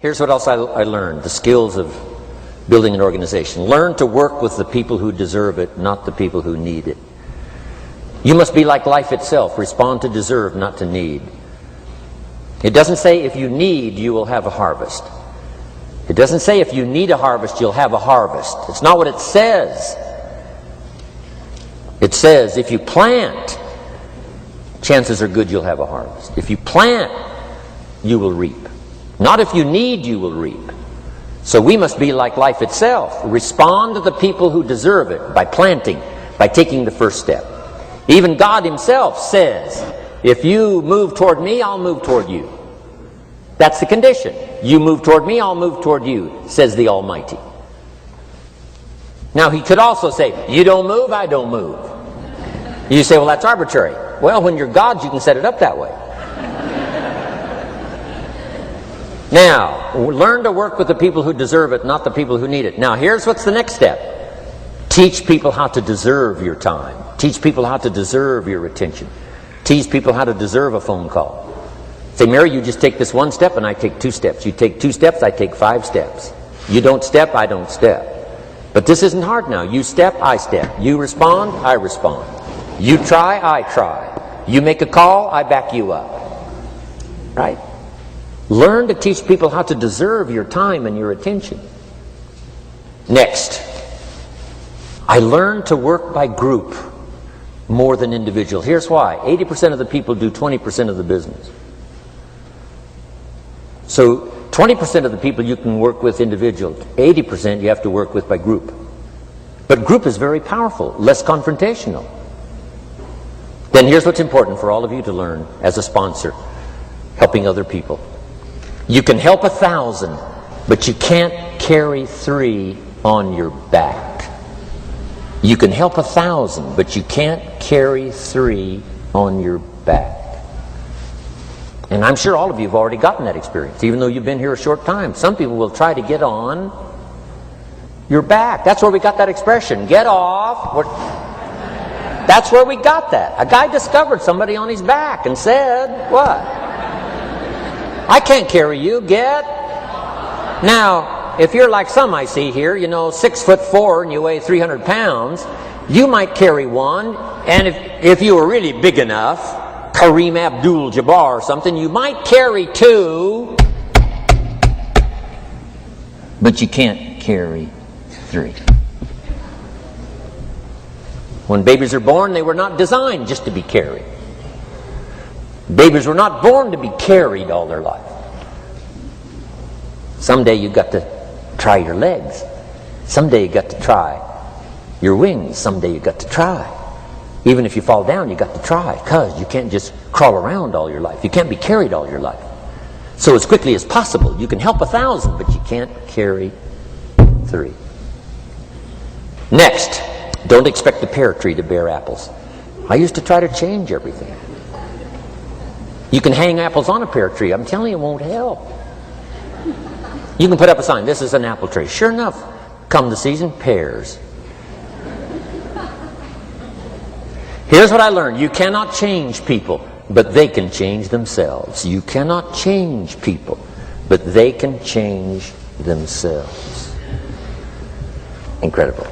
Here's what else I learned, the skills of building an organization. Learn to work with the people who deserve it, not the people who need it. You must be like life itself. Respond to deserve, not to need. It doesn't say if you need, you will have a harvest. It doesn't say if you need a harvest, you'll have a harvest. It's not what it says. It says if you plant, chances are good you'll have a harvest. If you plant, you will reap. Not if you need, you will reap. So we must be like life itself. Respond to the people who deserve it by planting, by taking the first step. Even God himself says, if you move toward me, I'll move toward you. That's the condition. You move toward me, I'll move toward you, says the Almighty. Now he could also say, you don't move, I don't move. You say, well, that's arbitrary. Well, when you're God, you can set it up that way. Now, learn to work with the people who deserve it, not the people who need it. Now, here's what's the next step. Teach people how to deserve your time. Teach people how to deserve your attention. Teach people how to deserve a phone call. Say, Mary, you just take this one step and I take 2 steps. You take 2 steps, I take 5 steps. You don't step, I don't step. But this isn't hard now. You step, I step. You respond, I respond. You try, I try. You make a call, I back you up. Right? Learn to teach people how to deserve your time and your attention. Next, I learned to work by group more than individual. Here's why. 80% of the people do 20% of the business. So 20% of the people you can work with individual. 80% you have to work with by group. But group is very powerful, less confrontational. Then here's what's important for all of you to learn as a sponsor, helping other people. You can help 1,000, but you can't carry 3 on your back. You can help 1,000, but you can't carry 3 on your back. And I'm sure all of you have already gotten that experience, even though you've been here a short time. Some people will try to get on your back. That's where we got that expression, get off. That's where we got that. A guy discovered somebody on his back and said, what? I can't carry you, get. Now, if you're like some I see here, 6'4" and you weigh 300 pounds, you might carry one, and if you were really big enough, Kareem Abdul-Jabbar or something, you might carry 2, but you can't carry 3. When babies are born, they were not designed just to be carried. Babies were not born to be carried all their life. Someday you got to try your legs. Someday you got to try your wings. Someday you got to try. Even if you fall down, you got to try, because you can't just crawl around all your life. You can't be carried all your life. So as quickly as possible, you can help 1,000, but you can't carry 3. Next, don't expect the pear tree to bear apples. I used to try to change everything. You can hang apples on a pear tree. I'm telling you, it won't help. You can put up a sign, this is an apple tree. Sure enough, come the season, pears. Here's what I learned. You cannot change people, but they can change themselves. You cannot change people, but they can change themselves. Incredible.